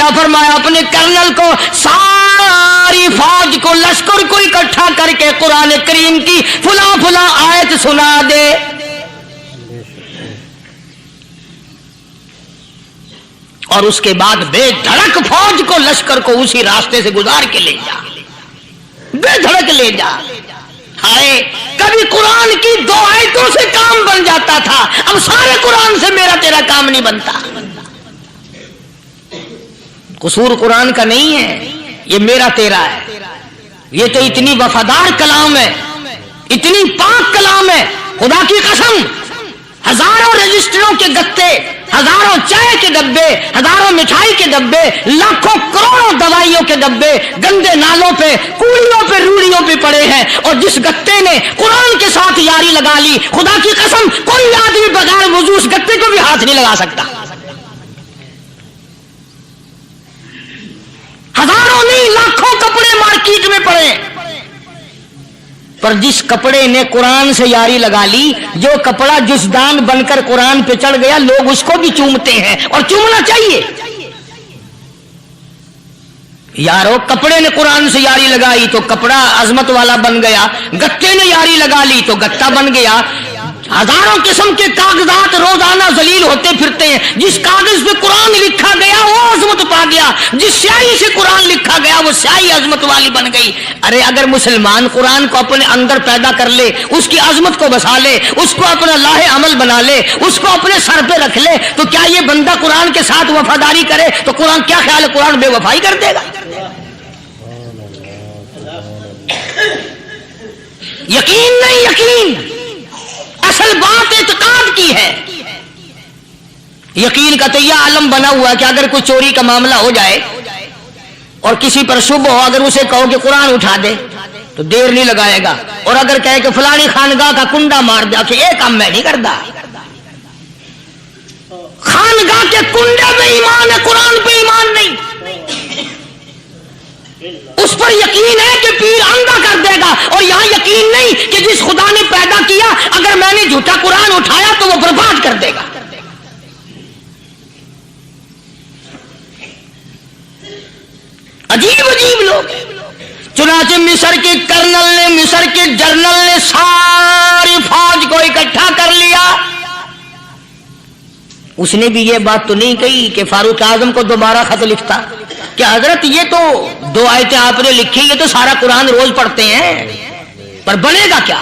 اللہ فرمایا اپنے کرنل کو ساری فوج کو لشکر کو اکٹھا کر کے قرآن کریم کی فلاں فلاں آیت سنا دے. اور اس کے بعد بے دھڑک فوج کو لشکر کو اسی راستے سے گزار کے لے جا, بے دھڑک لے جا. ہائے کبھی قرآن کی 2 آیتوں سے کام بن جاتا تھا, اب سارے قرآن سے میرا تیرا کام نہیں بنتا. قصور قرآن کا نہیں ہے, یہ میرا تیرا ہے. یہ تو اتنی وفادار کلام ہے, اتنی پاک کلام ہے, خدا کی قسم ہزاروں رجسٹروں کے گتے, ہزاروں چائے کے ڈبے, ہزاروں مٹھائی کے ڈبے, لاکھوں کروڑوں دوائیوں کے ڈبے گندے نالوں پہ, کوڑیوں پہ, روڑیوں پہ پڑے ہیں. اور جس گتے نے قرآن کے ساتھ یاری لگا لی, خدا کی قسم کوئی آدمی بغیر وضو اس گتے کو بھی ہاتھ نہیں لگا سکتا. ہزاروں نہیں لاکھوں کپڑے مارکیٹ میں پڑے, پر جس کپڑے نے قرآن سے یاری لگا لی, جو کپڑا جزدان بن کر قرآن پہ چڑھ گیا, لوگ اس کو بھی چومتے ہیں اور چومنا چاہیے. یارو کپڑے نے قرآن سے یاری لگائی تو کپڑا عظمت والا بن گیا, گتے نے یاری لگا لی تو گتا بن گیا. ہزاروں قسم کے کاغذات روزانہ ذلیل ہوتے پھرتے ہیں, جس کاغذ پہ قرآن لکھا گیا وہ عظمت پا گیا, جس سیاہی سے قرآن لکھا گیا وہ سیاہی عظمت والی بن گئی. ارے اگر مسلمان قرآن کو اپنے اندر پیدا کر لے, اس کی عظمت کو بسا لے, اس کو اپنا لاہ عمل بنا لے, اس کو اپنے سر پہ رکھ لے, تو کیا یہ بندہ قرآن کے ساتھ وفاداری کرے تو قرآن کیا خیال ہے قرآن بے وفائی کر دے گا؟ یقین نہیں, یقین اصل بات اعتقاد کی ہے. یقین کا تو یہ عالم بنا ہوا ہے کہ اگر کوئی چوری کا معاملہ ہو جائے اور کسی پر شبہ ہو, اگر اسے کہو کہ قرآن اٹھا دے تو دیر نہیں لگائے گا, اور اگر کہے کہ فلانی خانگاہ کا کنڈا مار دیا کہ یہ کام میں نہیں کرتا. خانگاہ کے کنڈے پہ ایمان ہے, قرآن پہ ایمان نہیں. اس پر یقین ہے کہ پیر اندھا کر دے گا, اور یہاں یقین نہیں کہ جس خدا نے پیدا کیا اگر میں نے جھوٹا قرآن اٹھایا تو وہ برباد کر دے گا. عجیب عجیب لوگ. چنانچہ مصر کے کرنل نے, مصر کے جنرل نے ساری فوج کو اکٹھا کر لیا. اس نے بھی یہ بات تو نہیں کہی کہ فاروق اعظم کو دوبارہ خط لکھتا کہ حضرت یہ تو 2 آیتیں آپ نے لکھی, یہ تو سارا قرآن روز پڑھتے ہیں, پر بنے گا کیا؟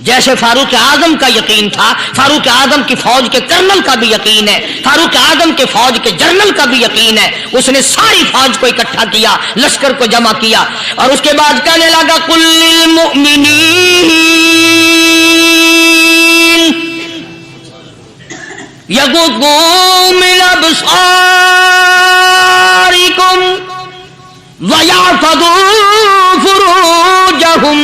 جیسے فاروق اعظم کا یقین تھا, فاروق اعظم کی فوج کے کرنل کا بھی یقین ہے, فاروق اعظم کے فوج کے جنرل کا بھی یقین ہے. اس نے ساری فوج کو اکٹھا کیا, لشکر کو جمع کیا, اور اس کے بعد کہنے لگا قل للمؤمنین یغضوا من ابصارکم ویحفظوا فروجہم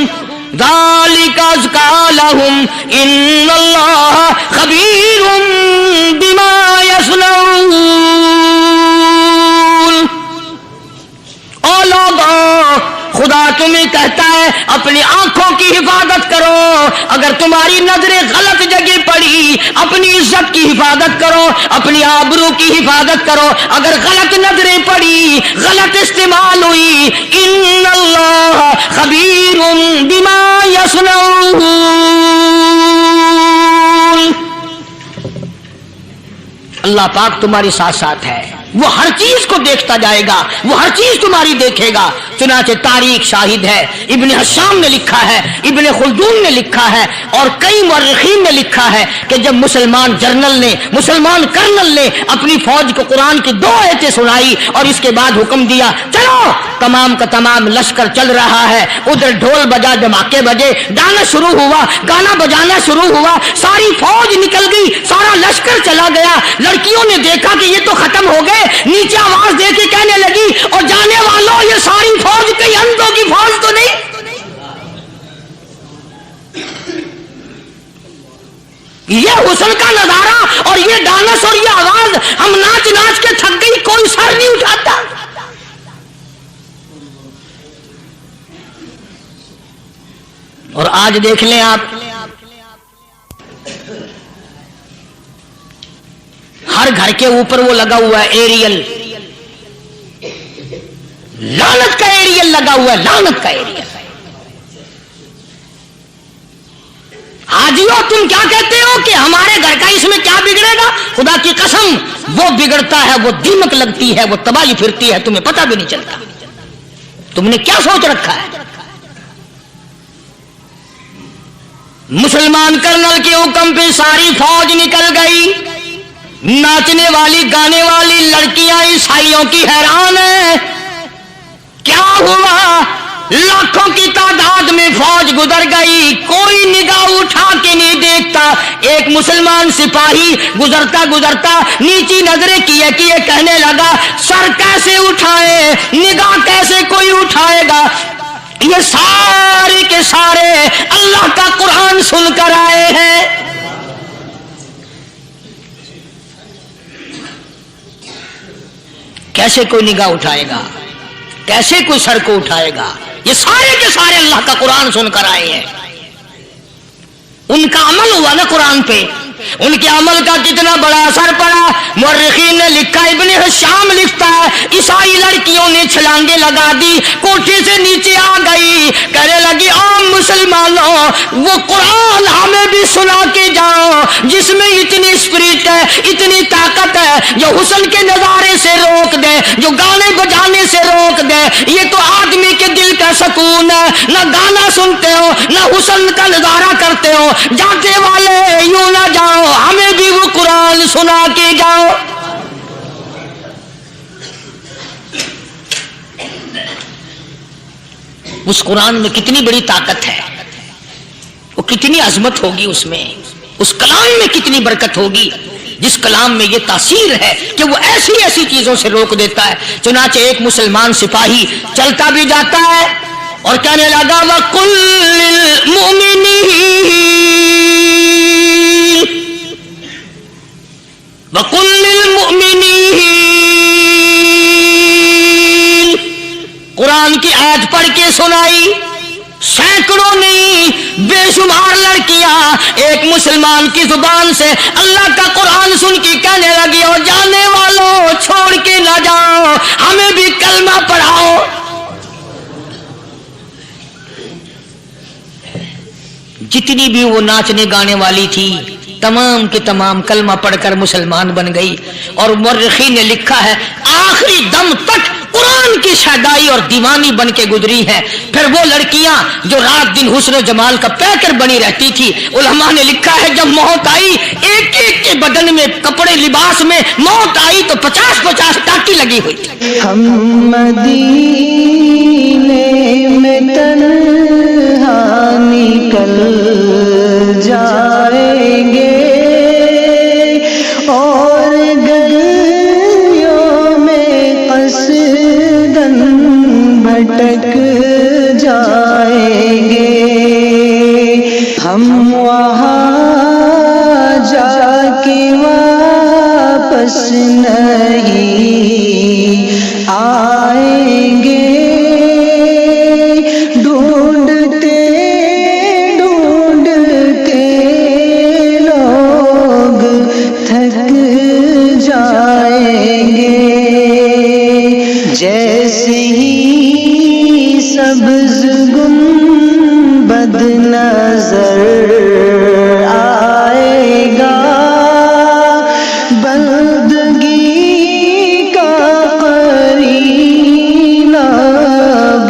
ذالک ازکی لہم ان اللہ خبیر بما یصنعون. او لوگو, خدا تمہیں کہتا ہے اپنی آنکھوں کی حفاظت کرو. اگر تمہاری نظریں غلط جگہ پڑی, اپنی عزت کی حفاظت کرو, اپنی آبرو کی حفاظت کرو. اگر غلط نظریں پڑی, غلط استعمال ہوئی, ان اللہ خبیر بما یصنعون. اللہ پاک تمہارے ساتھ ساتھ ہے, وہ ہر چیز کو دیکھتا جائے گا, وہ ہر چیز تمہاری دیکھے گا. چنانچہ تاریخ شاہد ہے, ابن حشام نے لکھا ہے, ابن خلدون نے لکھا ہے, اور کئی مورخین نے لکھا ہے کہ جب مسلمان جنرل نے, مسلمان کرنل نے اپنی فوج کو قرآن کی 2 آیتیں سنائی اور اس کے بعد حکم دیا چلو, تمام کا تمام لشکر چل رہا ہے. ادھر ڈھول بجا, دھماکے بجے, گانا شروع ہوا, گانا بجانا شروع ہوا, ساری فوج نکل گئی, سارا لشکر چلا گیا. لڑکیوں نے دیکھا کہ یہ تو ختم ہو گئے, نیچے آواز دے کے کہنے لگی اور جانے والوں یہ ساری فوج کئی اندھوں کی فوج تو نہیں. یہ حسن کا نظارہ اور یہ ڈانس اور یہ آواز, ہم ناچ ناچ کے تھک گئی, کوئی سر نہیں اٹھاتا. اور آج دیکھ لیں آپ, ہر گھر کے اوپر وہ لگا ہوا ہے ایریل, لگا ہوا ہے، لعنت کا ایریا ہے۔ حاجیوں تم کیا کہتے ہو کہ ہمارے گھر کا اس میں کیا بگڑے گا؟ خدا کی قسم وہ بگڑتا ہے، وہ دیمک لگتی ہے، وہ تباہی پھرتی ہے، تمہیں پتہ بھی نہیں چلتا۔ تم نے کیا سوچ رکھا ہے؟ مسلمان کرنل کے حکم پہ ساری فوج نکل گئی، ناچنے والی گانے والی لڑکیاں عیسائیوں کی حیران ہیں، کیا ہوا؟ لاکھوں کی تعداد میں فوج گزر گئی، کوئی نگاہ اٹھا کے نہیں دیکھتا۔ ایک مسلمان سپاہی گزرتا گزرتا نیچی نظریں کیے کیے کہنے لگا سر کیسے اٹھائے، نگاہ کیسے کوئی اٹھائے گا؟ یہ سارے کے سارے اللہ کا قرآن سن کر آئے ہیں۔ کیسے کوئی نگاہ اٹھائے گا؟ کیسے کوئی سر کو اٹھائے گا؟ یہ سارے کے سارے اللہ کا قرآن سن کر آئے ہیں۔ ان کا عمل ہوا نا قرآن پہ، ان کے عمل کا کتنا بڑا اثر پڑا۔ مورخین نے لکھا، ابن حشام لکھتا ہے عیسائی لڑکیوں نے چھلانگیں لگا دی، کوٹھی سے نیچے آ گئی، کہنے لگی عام مسلمانوں وہ قرآن ہمیں بھی سنا کے جاؤ جس میں اتنی اسپرٹ ہے، اتنی طاقت ہے، جو حسن کے نظارے سے روک دے، جو گانے بجانے سے روک دے۔ یہ تو آدمی کے دل کا سکون ہے، نہ گانا سنتے ہو نہ حسن کا نظارہ کرتے ہو، جاتے والے یوں نہ جاؤ، ہمیں بھی وہ قرآن سنا کے جاؤ۔ اس قرآن میں کتنی بڑی طاقت ہے، وہ کتنی عظمت ہوگی، اس میں اس کلام میں کتنی برکت ہوگی، جس کلام میں یہ تاثیر ہے کہ وہ ایسی ایسی چیزوں سے روک دیتا ہے۔ چنانچہ ایک مسلمان سپاہی چلتا بھی جاتا ہے اور کہنے لگا وَقُلْ لِلْمُؤْمِنِينَ وَقُلْ لِلْمُؤْمِنِينَ، قرآن کی آیت پڑھ کے سنائی۔ سینکڑوں نہیں بے شمار لڑکیاں ایک مسلمان کی زبان سے اللہ کا قرآن سن کے کہنے لگی اور جانے والوں چھوڑ کے نہ جاؤ، ہمیں بھی کلمہ پڑھاؤ۔ جتنی بھی وہ ناچنے گانے والی تھی تمام کے تمام کلمہ پڑھ کر مسلمان بن گئی، اور مورخین نے لکھا ہے آخری دم تک قرآن کی شیدائی اور دیوانی بن کے گزری ہے۔ پھر وہ لڑکیاں جو رات دن حسن و جمال کا پیکر بنی رہتی تھی، علماء نے لکھا ہے جب موت آئی ایک ایک کے بدن میں کپڑے لباس میں موت آئی تو 50-50 ٹاکی لگی ہوئی تھی۔ ہم مدینے میں تنہا نکل جائیں گے اور گلیوں میں قصداً بھٹک جائیں گے، ہم وہاں جا کے واپس نہیں آئیں گے، ڈھونڈتے ڈھونڈتے لوگ تھک جائیں گے، جیسے ہی سبز گنبد نظر آئے گا، بندگی کا قرینہ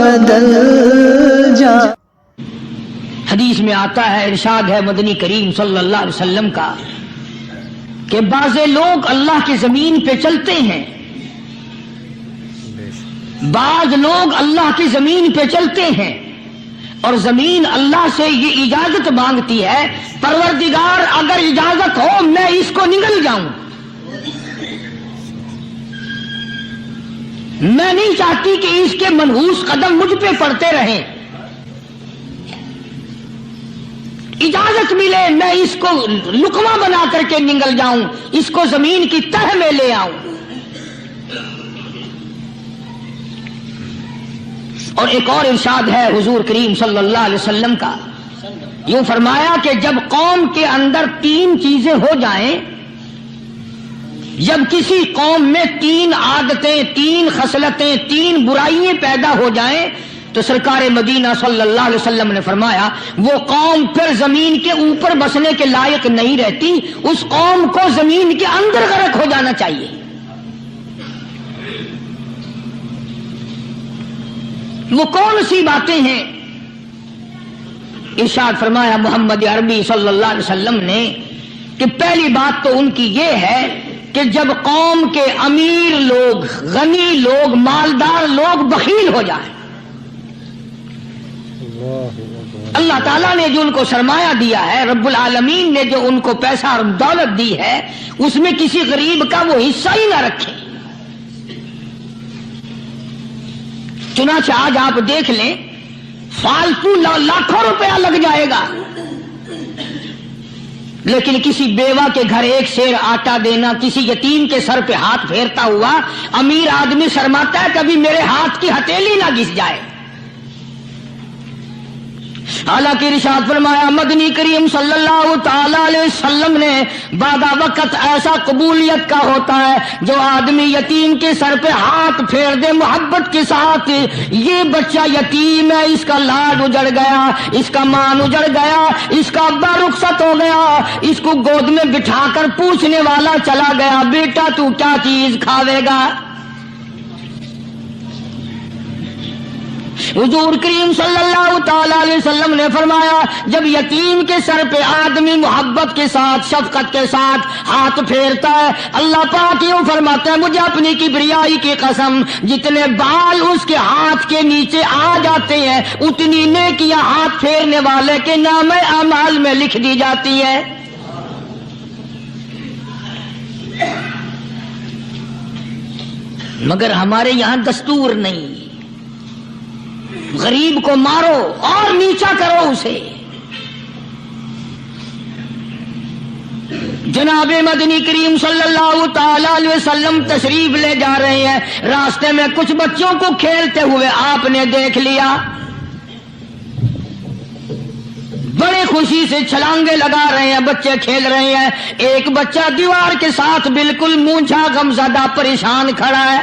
بدل جا۔ حدیث میں آتا ہے، ارشاد ہے مدنی کریم صلی اللہ علیہ وسلم کا کہ بعض لوگ اللہ کی زمین پہ چلتے ہیں، بعض لوگ اللہ کی زمین پہ چلتے ہیں اور زمین اللہ سے یہ اجازت مانگتی ہے پروردگار اگر اجازت ہو میں اس کو نگل جاؤں، میں نہیں چاہتی کہ اس کے منحوس قدم مجھ پہ پڑتے رہیں، اجازت ملے میں اس کو لقمہ بنا کر کے نگل جاؤں، اس کو زمین کی تہ میں لے آؤں۔ اور ایک اور ارشاد ہے حضور کریم صلی اللہ علیہ وسلم کا، یوں فرمایا کہ جب قوم کے اندر 3 چیزیں ہو جائیں، جب کسی قوم میں 3 عادتیں، 3 خصلتیں، 3 برائیاں پیدا ہو جائیں تو سرکار مدینہ صلی اللہ علیہ وسلم نے فرمایا وہ قوم پھر زمین کے اوپر بسنے کے لائق نہیں رہتی، اس قوم کو زمین کے اندر غرق ہو جانا چاہیے۔ وہ کون سی باتیں ہیں؟ ارشاد فرمایا محمد عربی صلی اللہ علیہ وسلم نے کہ پہلی بات تو ان کی یہ ہے کہ جب قوم کے امیر لوگ، غنی لوگ، مالدار لوگ بخیل ہو جائیں، اللہ تعالیٰ نے جو ان کو سرمایہ دیا ہے، رب العالمین نے جو ان کو پیسہ اور دولت دی ہے، اس میں کسی غریب کا وہ حصہ ہی نہ رکھیں۔ چنانچہ آج آپ دیکھ لیں فالتو لاکھوں روپیہ لگ جائے گا، لیکن کسی بیوہ کے گھر ایک سیر آٹا دینا، کسی یتیم کے سر پہ ہاتھ پھیرتا ہوا امیر آدمی شرماتا ہے کبھی میرے ہاتھ کی ہتھیلی نہ گھس جائے۔ حالانکہ ارشاد فرمایا مدنی کریم صلی اللہ تعالی علیہ وسلم نے بعد وقت ایسا قبولیت کا ہوتا ہے جو آدمی یتیم کے سر پہ ہاتھ پھیر دے محبت کے ساتھ، یہ بچہ یتیم ہے، اس کا لاڈ اجڑ گیا، اس کا مان اجڑ گیا، اس کا ابا رخصت ہو گیا، اس کو گود میں بٹھا کر پوچھنے والا چلا گیا بیٹا تو کیا چیز کھاوے گا؟ حضور کریم صلی اللہ تعالی علیہ وسلم نے فرمایا جب یتیم کے سر پہ آدمی محبت کے ساتھ، شفقت کے ساتھ ہاتھ پھیرتا ہے، اللہ پاک یوں فرماتا ہے مجھے اپنی کبریائی کی قسم جتنے بال اس کے ہاتھ کے نیچے آ جاتے ہیں اتنی نیکیاں ہاتھ پھیرنے والے کے نام اعمال میں لکھ دی جاتی ہے۔ مگر ہمارے یہاں دستور نہیں، غریب کو مارو اور نیچا کرو اسے۔ جناب مدنی کریم صلی اللہ تعالی علیہ وسلم تشریف لے جا رہے ہیں، راستے میں کچھ بچوں کو کھیلتے ہوئے آپ نے دیکھ لیا، بڑے خوشی سے چھلانگے لگا رہے ہیں، بچے کھیل رہے ہیں، ایک بچہ دیوار کے ساتھ بالکل مونجھا غمزدہ پریشان کھڑا ہے۔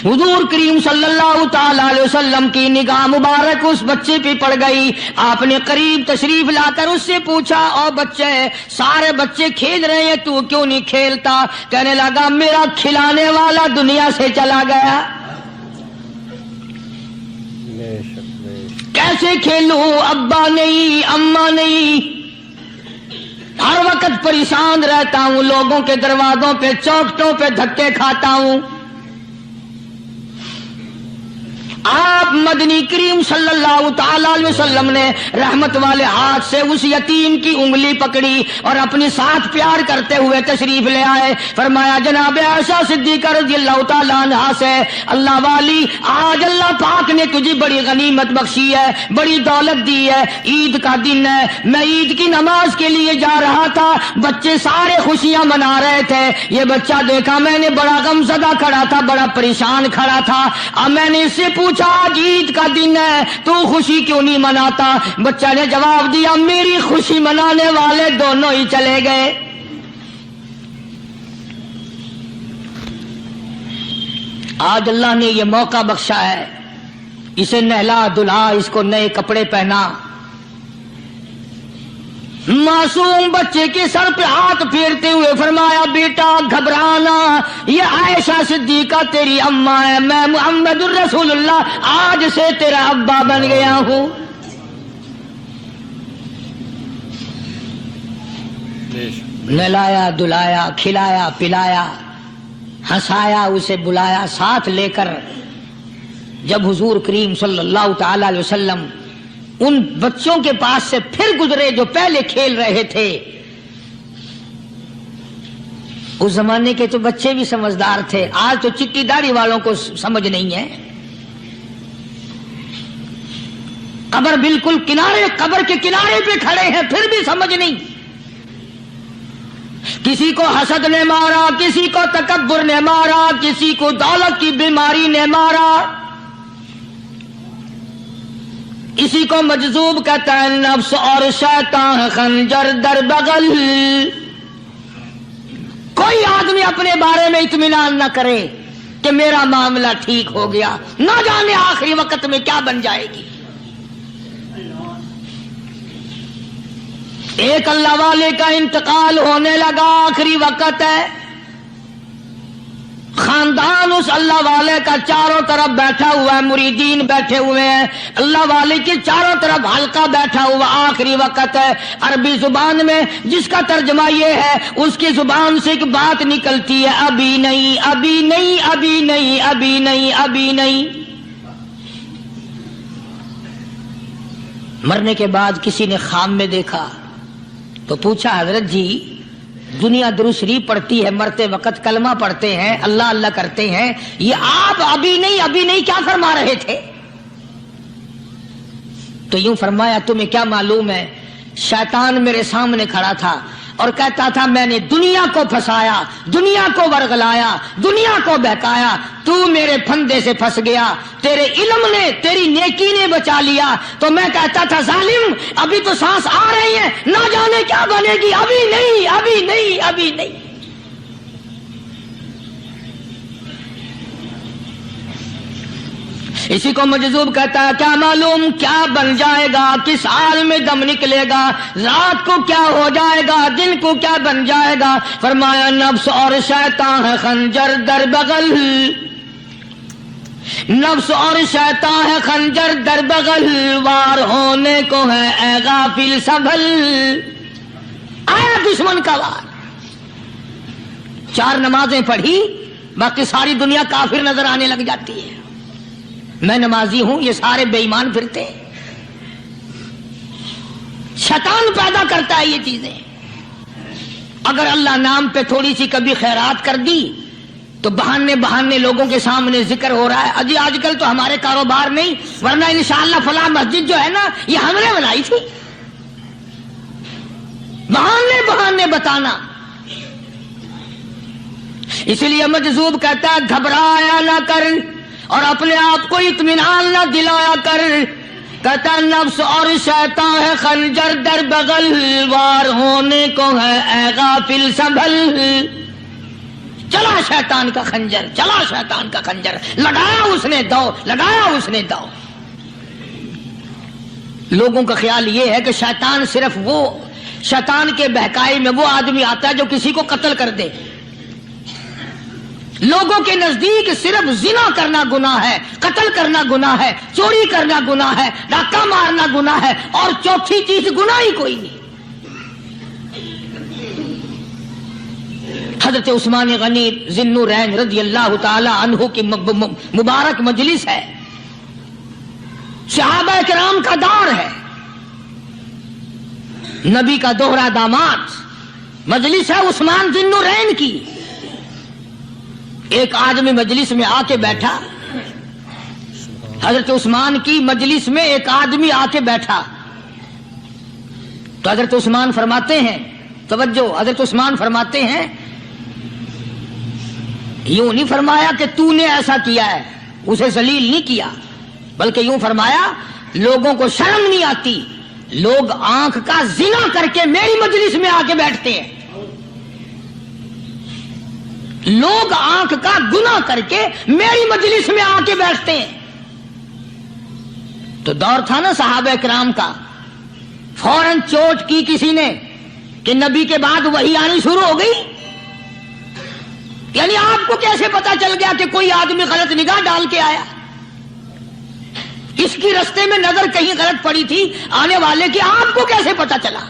حضور کریم صلی اللہ تعالی علیہ وسلم کی نگاہ مبارک اس بچے پہ پڑ گئی، آپ نے قریب تشریف لا کر اس سے پوچھا او بچے، سارے بچے کھیل رہے ہیں تو کیوں نہیں کھیلتا؟ کہنے لگا میرا کھلانے والا دنیا سے چلا گیا، کیسے کھیلوں؟ ابا نہیں، اماں نہیں، ہر وقت پریشان رہتا ہوں، لوگوں کے دروازوں پہ چوکھٹوں پہ دھکے کھاتا ہوں۔ آپ مدنی کریم صلی اللہ تعالی علیہ وسلم نے رحمت والے ہاتھ سے اس یتیم کی انگلی پکڑی اور اپنی ساتھ پیار کرتے ہوئے تشریف لے آئے، فرمایا جناب عائشہ صدیقہ رضی اللہ تعالی عنہا سے اللہ والی آج اللہ پاک نے تجھے بڑی غنیمت بخشی ہے، بڑی دولت دی ہے، عید کا دن ہے، میں عید کی نماز کے لیے جا رہا تھا، بچے سارے خوشیاں منا رہے تھے، یہ بچہ دیکھا میں نے بڑا غمزدہ کھڑا تھا، بڑا پریشان کھڑا تھا، اب میں نے اس سے پوچھا آج عید کا دن ہے تو خوشی کیوں نہیں مناتا؟ بچہ نے جواب دیا میری خوشی منانے والے دونوں ہی چلے گئے۔ آج اللہ نے یہ موقع بخشا ہے، اسے نہلا دھلا، اس کو نئے کپڑے پہنا، معصوم بچے کے سر پہ ہاتھ پھیرتے ہوئے فرمایا بیٹا گھبرانا، یہ عائشہ صدیقہ تیری اماں ہے، میں محمد الرسول اللہ آج سے تیرا ابا بن گیا ہوں۔ نہلایا دھلایا، کھلایا پلایا، ہنسایا، اسے بلایا ساتھ لے کر، جب حضور کریم صلی اللہ تعالی علیہ وسلم ان بچوں کے پاس سے پھر گزرے جو پہلے کھیل رہے تھے، اس زمانے کے تو بچے بھی سمجھدار تھے، آج تو چٹی داڑھی والوں کو سمجھ نہیں ہے، قبر بالکل کنارے، قبر کے کنارے پہ کھڑے ہیں پھر بھی سمجھ نہیں، کسی کو حسد نے مارا، کسی کو تکبر نے مارا، کسی کو دولت کی بیماری نے مارا، اسی کو مجذوب کہتا ہے، نفس اور شیطان خنجر در بغل۔ کوئی آدمی اپنے بارے میں اطمینان نہ کرے، کہ میرا معاملہ ٹھیک ہو گیا، نہ جانے آخری وقت میں کیا بن جائے گی۔ ایک اللہ والے کا انتقال ہونے لگا، آخری وقت ہے، خاندان اس اللہ والے کا چاروں طرف بیٹھا ہوا ہے، مریدین بیٹھے ہوئے ہیں، اللہ والے کے چاروں طرف حلقہ بیٹھا ہوا، آخری وقت ہے۔ عربی زبان میں جس کا ترجمہ یہ ہے، اس کی زبان سے ایک بات نکلتی ہے، ابھی نہیں، ابھی نہیں، ابھی نہیں، ابھی نہیں، ابھی نہیں۔ مرنے کے بعد کسی نے خواب میں دیکھا تو پوچھا، حضرت جی دنیا درود شریف پڑھتی ہے، مرتے وقت کلمہ پڑھتے ہیں، اللہ اللہ کرتے ہیں، یہ آپ ابھی نہیں ابھی نہیں کیا فرما رہے تھے؟ تو یوں فرمایا، تمہیں کیا معلوم ہے، شیطان میرے سامنے کھڑا تھا اور کہتا تھا میں نے دنیا کو پھنسایا، دنیا کو ورغلایا، دنیا کو بہکایا، تو میرے پھندے سے پھنس گیا، تیرے علم نے، تیری نیکی نے بچا لیا۔ تو میں کہتا تھا ظالم ابھی تو سانس آ رہی ہے، نہ جانے کیا بنے گی، ابھی نہیں، ابھی نہیں، ابھی نہیں۔ اسی کو مجذوب کہتا ہے، کیا معلوم کیا بن جائے گا، کس حال میں دم نکلے گا، رات کو کیا ہو جائے گا، دن کو کیا بن جائے گا۔ فرمایا نفس اور شیطان ہے خنجر در بغل، نفس اور شیطان ہے خنجر در بغل، وار ہونے کو ہے اے غافل سنبھل۔ آیا دشمن کا وار، 4 نمازیں پڑھی، باقی ساری دنیا کافر نظر آنے لگ جاتی ہے، میں نمازی ہوں، یہ سارے بے ایمان پھرتے ہیں۔ شیطان پیدا کرتا ہے یہ چیزیں۔ اگر اللہ نام پہ تھوڑی سی کبھی خیرات کر دی تو بہانے لوگوں کے سامنے ذکر ہو رہا ہے، اجی آج کل تو ہمارے کاروبار نہیں، ورنہ انشاءاللہ فلاں مسجد جو ہے نا یہ ہم نے بنائی تھی۔ بہانے بتانا۔ اس لیے مجذوب کہتا ہے گھبرایا نہ کر اور اپنے آپ کو اطمینان نہ دلایا کر، کہتا نفس اور شیطان ہے خنجر در بغل، وار ہونے کو ہے اے غافل سنبھل۔ چلا شیطان کا خنجر، چلا شیطان کا خنجر، لگایا اس نے دو، لگایا اس نے دو۔ لوگوں کا خیال یہ ہے کہ شیطان صرف وہ، شیطان کے بہکائی میں وہ آدمی آتا ہے جو کسی کو قتل کر دے۔ لوگوں کے نزدیک صرف زنا کرنا گناہ ہے، قتل کرنا گناہ ہے، چوری کرنا گناہ ہے، ڈاکہ مارنا گناہ ہے، اور چوتھی چیز گناہ ہی کوئی نہیں۔ حضرت عثمان غنی ذی النورین رضی اللہ تعالی عنہ کی مبارک مجلس ہے، صحابہ کرام کا دور ہے، نبی کا دوہرا داماد، مجلس ہے عثمان ذی النورین کی۔ ایک آدمی مجلس میں آ کے بیٹھا، حضرت عثمان کی مجلس میں ایک آدمی آ کے بیٹھا تو حضرت عثمان فرماتے ہیں، توجہ، حضرت عثمان فرماتے ہیں، یوں نہیں فرمایا کہ تو نے ایسا کیا ہے، اسے ذلیل نہیں کیا، بلکہ یوں فرمایا لوگوں کو شرم نہیں آتی، لوگ آنکھ کا زنا کر کے میری مجلس میں آ کے بیٹھتے ہیں، لوگ آنکھ کا گناہ کر کے میری مجلس میں آ کے بیٹھتے ہیں۔ تو دور تھا نا صحابہ کرام کا، فوراً چوٹ کی کسی نے کہ نبی کے بعد وحی آنی شروع ہو گئی۔ یعنی آپ کو کیسے پتا چل گیا کہ کوئی آدمی غلط نگاہ ڈال کے آیا؟ اس کی رستے میں نظر کہیں غلط پڑی تھی آنے والے کی، آپ کو کیسے پتا چلا؟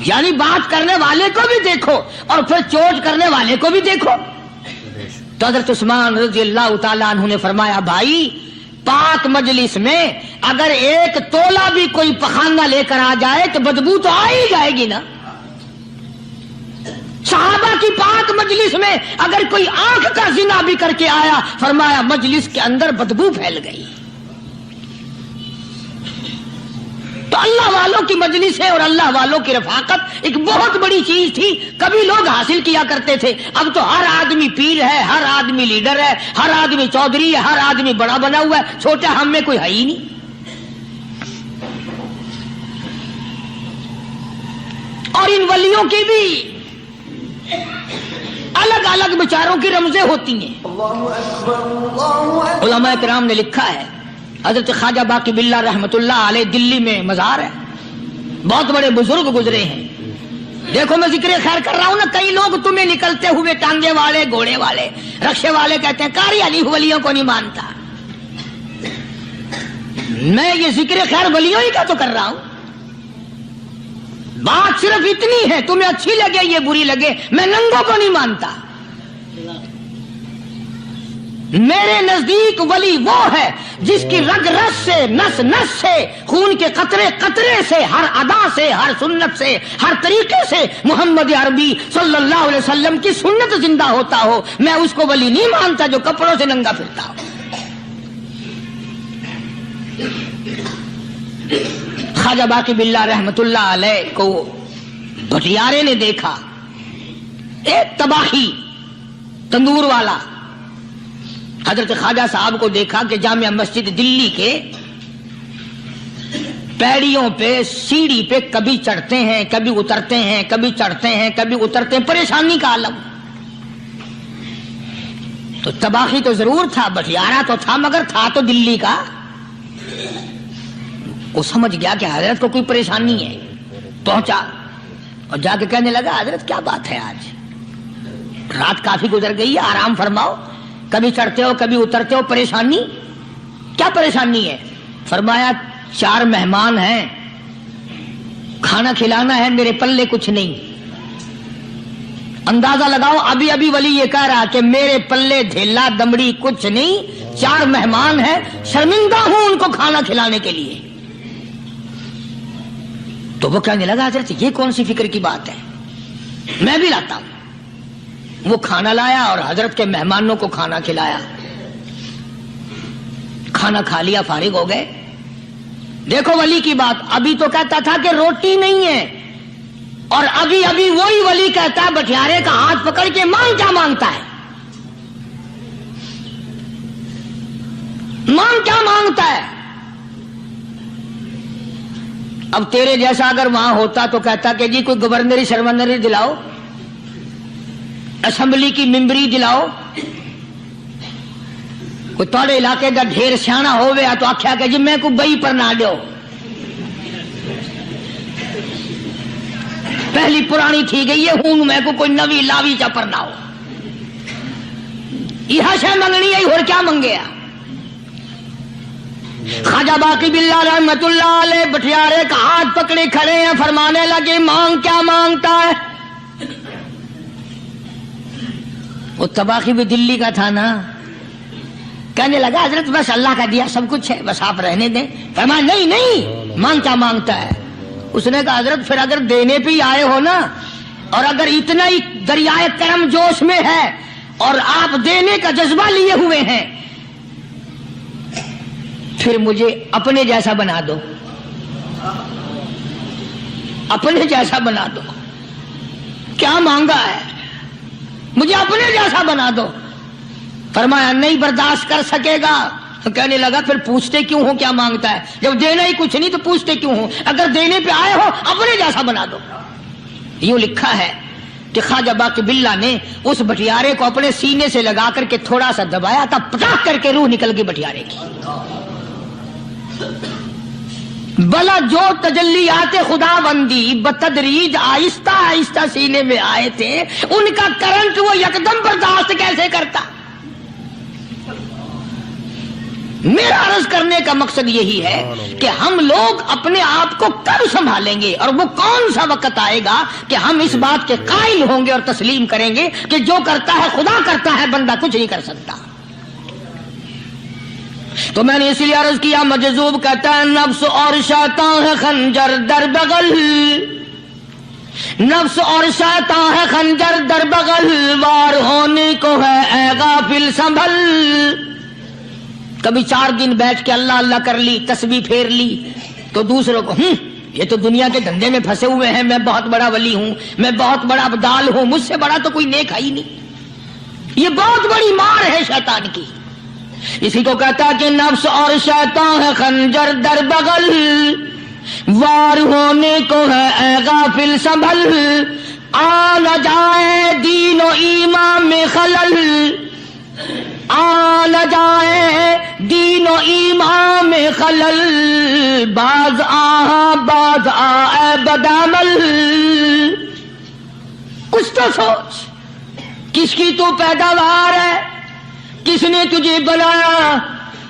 یعنی بات کرنے والے کو بھی دیکھو اور پھر چوٹ کرنے والے کو بھی دیکھو۔ تو حضرت عثمان رضی اللہ تعالیٰ عنہ نے فرمایا، بھائی پاک مجلس میں اگر ایک تولا بھی کوئی پخانہ لے کر آ جائے تو بدبو تو آ ہی جائے گی نا۔ صحابہ کی پاک مجلس میں اگر کوئی آنکھ کا زنا بھی کر کے آیا، فرمایا مجلس کے اندر بدبو پھیل گئی۔ تو اللہ والوں کی مجلس ہے اور اللہ والوں کی رفاقت ایک بہت بڑی چیز تھی، کبھی لوگ حاصل کیا کرتے تھے، اب تو ہر آدمی پیر ہے، ہر آدمی لیڈر ہے، ہر آدمی چودھری ہے، ہر آدمی بڑا بنا ہوا ہے، چھوٹا ہم میں کوئی ہے ہی نہیں۔ اور ان ولیوں کی بھی الگ الگ بیچاروں کی رمزیں ہوتی ہیں. علماء کرام نے لکھا ہے حضرت خواجہ باقی باللہ رحمت اللہ علیہ دلی میں مزار ہے, بہت بڑے بزرگ گزرے ہیں. دیکھو میں ذکر خیر کر رہا ہوں نا, کئی لوگ تمہیں نکلتے ہوئے ٹانگے والے, گھوڑے والے, رکشے والے کہتے ہیں قاری علی ولیوں کو نہیں مانتا. میں یہ ذکر خیر ولیوں ہی کا تو کر رہا ہوں. بات صرف اتنی ہے, تمہیں اچھی لگے یہ بری لگے, میں ننگوں کو نہیں مانتا. میرے نزدیک ولی وہ ہے جس کی رگ رس سے, نس نس سے, خون کے قطرے قطرے سے, ہر ادا سے, ہر سنت سے, ہر طریقے سے محمد عربی صلی اللہ علیہ وسلم کی سنت زندہ ہوتا ہو. میں اس کو ولی نہیں مانتا جو کپڑوں سے ننگا پھرتا ہو. خواجہ باقی باللہ رحمت اللہ علیہ کو بھٹیارے نے دیکھا, ایک تباہی تندور والا حضرت خواجہ صاحب کو دیکھا کہ جامع مسجد دلی کے پیڑیوں پہ, سیڑھی پہ کبھی چڑھتے ہیں کبھی اترتے ہیں, کبھی چڑھتے ہیں کبھی اترتے ہیں, پریشانی کا عالم. تو تباہی تو ضرور تھا, بٹیارہ تو تھا, مگر تھا تو دلی کا. وہ سمجھ گیا کہ حضرت کو کوئی پریشانی ہے, پہنچا اور جا کے کہنے لگا حضرت کیا بات ہے, آج رات کافی گزر گئی ہے, آرام فرماؤ, کبھی چڑھتے ہو کبھی اترتے ہو, پریشانی کیا پریشانی ہے؟ فرمایا 4 مہمان ہیں, کھانا کھلانا ہے, میرے پلے کچھ نہیں. اندازہ لگاؤ, ابھی ابھی ولی یہ کہہ رہا کہ میرے پلے ڈھیلا دمڑی کچھ نہیں, 4 مہمان ہیں, شرمندہ ہوں ان کو کھانا کھلانے کے لیے. تو وہ کہنے لگا حضرت یہ کون سی فکر کی بات ہے, میں بھی لاتا ہوں. وہ کھانا لایا اور حضرت کے مہمانوں کو کھانا کھلایا. کھانا کھا لیا, فارغ ہو گئے. دیکھو ولی کی بات, ابھی تو کہتا تھا کہ روٹی نہیں ہے, اور ابھی ابھی وہی ولی کہتا ہے بٹیارے کا ہاتھ پکڑ کے مانگ کیا مانگتا ہے, مانگ کیا مانگتا ہے. اب تیرے جیسا اگر وہاں ہوتا تو کہتا کہ جی کوئی گورنری سرمنری دلاؤ, اسمبلی کی ممبری دلاؤ. کوئی تھوڑے علاقے کا ڈھیر سیاح ہو گیا تو آخیا کہ جی میں کو بئی پر نہ دو, پہلی پرانی تھی گئی ہے ہوں, میں کو کوئی نوی لاوی چا پر نہ ہو. یہ شے منگنی ہے اور کیا منگیا. خواجہ باقی باللہ رحمت اللہ علیہ بٹیارے کا ہاتھ پکڑے کھڑے ہیں, فرمانے لگے مانگ کیا مانگتا ہے. وہ تباہی بھی دلی کا تھا نا, کہنے لگا حضرت بس اللہ کا دیا سب کچھ ہے, بس آپ رہنے دیں. فرمایا نہیں نہیں, مانگ کیا مانگتا ہے. اس نے کہا حضرت پھر اگر دینے پہ ہی آئے ہو نا, اور اگر اتنا ہی دریائے کرم جوش میں ہے اور آپ دینے کا جذبہ لیے ہوئے ہیں, پھر مجھے اپنے جیسا بنا دو, اپنے جیسا بنا دو. کیا مانگا ہے, مجھے اپنے جیسا بنا دو. فرمایا نہیں برداشت کر سکے گا. تو کہنے لگا پھر پوچھتے کیوں ہو کیا مانگتا ہے, جب دینا ہی کچھ نہیں تو پوچھتے کیوں ہو, اگر دینے پہ آئے ہو اپنے جیسا بنا دو. یوں لکھا ہے کہ خواجہ باقی باللہ نے اس بٹیارے کو اپنے سینے سے لگا کر کے تھوڑا سا دبایا تھا, پٹاخ کر کے روح نکل گئی بٹیارے کی. بلا جو تجلیات خدا بندی بتدریج آہستہ آہستہ سینے میں آئے تھے, ان کا کرنٹ وہ یکدم برداشت کیسے کرتا. میرا عرض کرنے کا مقصد یہی ہے کہ ہم لوگ اپنے آپ کو کب سنبھالیں گے, اور وہ کون سا وقت آئے گا کہ ہم اس بات کے قائل ہوں گے اور تسلیم کریں گے کہ جو کرتا ہے خدا کرتا ہے, بندہ کچھ نہیں کر سکتا. تو میں نے اس لیے عرض کیا, مجذوب کہتا ہے نفس اور شیطان ہے خنجر در بغل, نفس اور شیطان ہے خنجر در بغل, وار ہونے کو ہے اے غافل سنبھل. کبھی 4 دن بیٹھ کے اللہ اللہ کر لی, تسبیح پھیر لی, تو دوسروں کو یہ تو دنیا کے دھندے میں پھنسے ہوئے ہیں, میں بہت بڑا ولی ہوں, میں بہت بڑا ابدال ہوں, مجھ سے بڑا تو کوئی نیک ہے ہی نہیں. یہ بہت بڑی مار ہے شیطان کی. اسی کو کہتا ہے کہ نفس اور شیطان ہے خنجر در بغل, وار ہونے کو ہے اے غافل سنبھل. آ نہ جائے دین و ایمان میں خلل، آ نہ جائے دین و ایمان میں خلل، باز آ اے بدعمل۔ کچھ تو سوچ، کس کی تو پیداوار ہے، کس نے تجھے بنایا،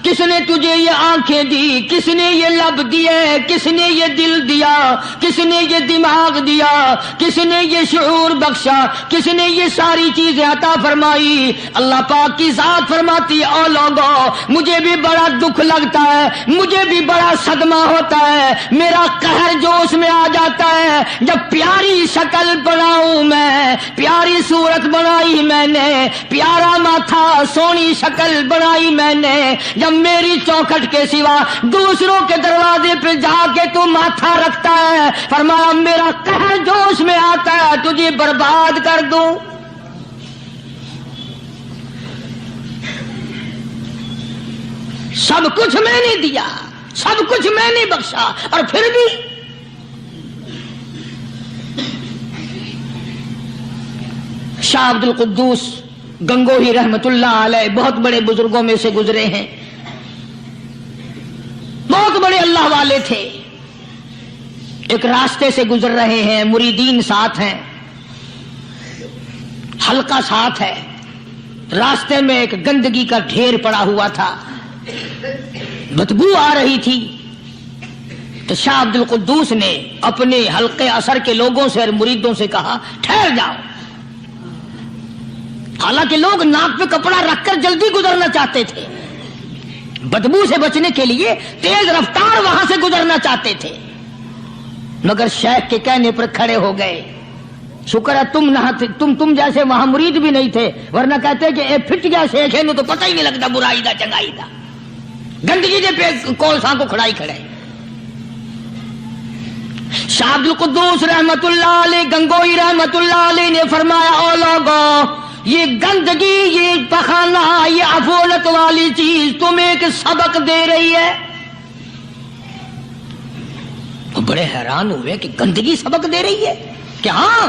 کس نے تجھے یہ آنکھیں دی، کس نے یہ لب دیے، کس نے یہ دل دیا، کس نے یہ دماغ دیا، کس نے یہ شعور بخشا، کس نے یہ ساری چیزیں عطا فرمائی؟ اللہ پاک کی ذات فرماتی ہے، او لوگوں مجھے بھی بڑا دکھ لگتا ہے، مجھے بھی بڑا صدمہ ہوتا ہے، میرا قہر جوش میں آ جاتا ہے جب پیاری شکل بناؤں میں، پیاری صورت بنائی میں نے، پیارا ماتھا سونی شکل بنائی میں نے، جب میری چوکھٹ کے سوا دوسروں کے دروازے پہ جا کے تو ماتھا رکھتا ہے، فرمایا میرا قہر جوش میں آتا ہے تجھے برباد کر دوں۔ سب کچھ میں نے دیا، سب کچھ میں نے بخشا، اور پھر بھی شاہ عبد القدوس گنگوہی رحمت اللہ علیہ بہت بڑے بزرگوں میں سے گزرے ہیں، بہت بڑے اللہ والے تھے۔ ایک راستے سے گزر رہے ہیں، مریدین ساتھ ہیں، حلقہ ساتھ ہے، راستے میں ایک گندگی کا ڈھیر پڑا ہوا تھا، بدبو آ رہی تھی، تو شاہ عبد القدوس نے اپنے حلقے اثر کے لوگوں سے اور مریدوں سے کہا ٹھہر جاؤ۔ حالانکہ لوگ ناک پہ کپڑا رکھ کر جلدی گزرنا چاہتے تھے، بدبو سے بچنے کے لیے تیز رفتار وہاں سے گزرنا چاہتے تھے، مگر شیخ کے کہنے پر کھڑے ہو گئے۔ شکر ہے تم جیسے وہاں مرید بھی نہیں تھے، ورنہ کہتے کہ اے پھٹ گیا شیخ ہے، تو پتہ ہی نہیں لگتا برائی دا چنگائی دا، گندگی دے پہ کولساں کو کھڑائی کھڑے۔ شاہ عبد القدوس رحمت اللہ علیہ گنگوئی رحمت اللہ علیہ نے فرمایا، او لوگوں یہ گندگی، یہ پخانہ، یہ عفولت والی چیز تمہیں ایک سبق دے رہی ہے۔ وہ بڑے حیران ہوئے کہ گندگی سبق دے رہی ہے کہ ہاں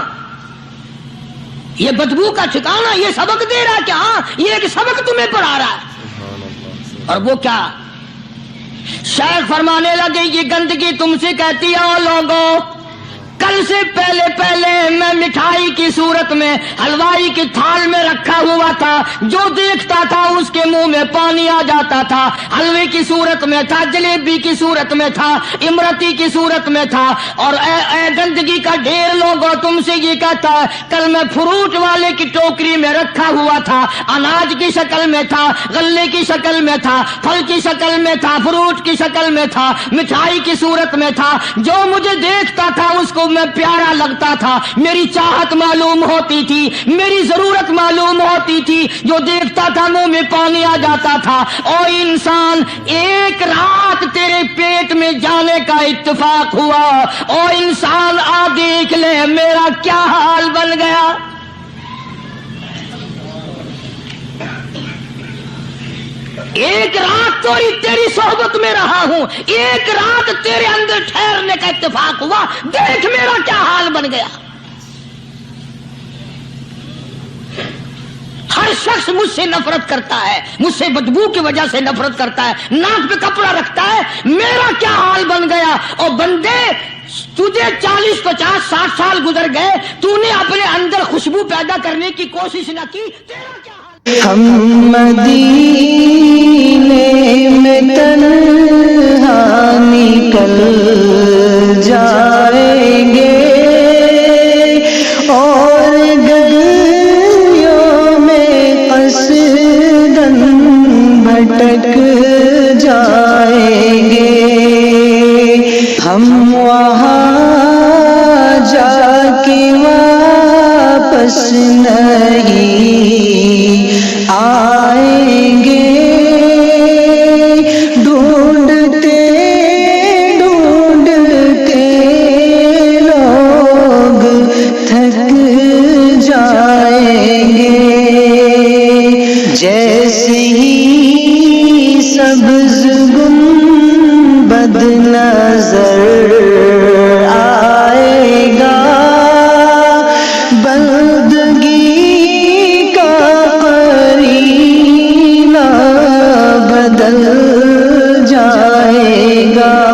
یہ بدبو کا ٹھکانہ یہ سبق دے رہا ہے کہ ہاں یہ ایک سبق تمہیں پڑھا رہا ہے۔ اور وہ کیا؟ شیخ فرمانے لگے یہ گندگی تم سے کہتی ہے، او لوگوں کل سے پہلے میں مٹھائی کی صورت میں حلوائی کی تھال میں رکھا ہوا تھا، جو دیکھتا تھا اس کے منہ میں پانی آ جاتا تھا، حلوے کی صورت میں تھا، جلیبی کی صورت میں تھا، امرتی کی صورت میں تھا، اور اے گندگی کا ڈھیر لوگوں تم سے یہ کہتا ہے کل میں فروٹ والے کی ٹوکری میں رکھا ہوا تھا، اناج کی شکل میں تھا، غلے کی شکل میں تھا، پھل کی شکل میں تھا، فروٹ کی شکل میں تھا، مٹھائی کی صورت میں تھا، جو مجھے دیکھتا تھا اس کو میں پیارا لگتا تھا، میری چاہت معلوم ہوتی تھی، میری ضرورت معلوم ہوتی تھی، جو دیکھتا تھا منہ میں پانی آ جاتا تھا۔ او انسان ایک رات تیرے پیٹ میں جانے کا اتفاق ہوا، او انسان آ دیکھ لے میرا کیا حال بن گیا۔ ایک رات تو تیری صحبت میں رہا ہوں، ایک رات تیرے اندر ٹھہرنے کا اتفاق ہوا، دیکھ میرا کیا حال بن گیا۔ ہر شخص مجھ سے نفرت کرتا ہے، مجھ سے بدبو کی وجہ سے نفرت کرتا ہے، ناک پہ کپڑا رکھتا ہے، میرا کیا حال بن گیا۔ اور بندے تجھے 40 50 60 سال گزر گئے، تو نے اپنے اندر خوشبو پیدا کرنے کی کوشش نہ کی، تیرا کیا حال۔ ہم مدینے میں تنہا نکل جائیں گے، اور گلیوں میں قصداً بھٹک جائیں گے، ہم وہاں جا کے واپس نہیں آئیں گے، ڈھونڈتے ڈھونڈتے لوگ تھک جائیں گے، جیسے ہی سبز گنبد نظر آئے گا، زندگی کا قرینہ بدل جائے گا.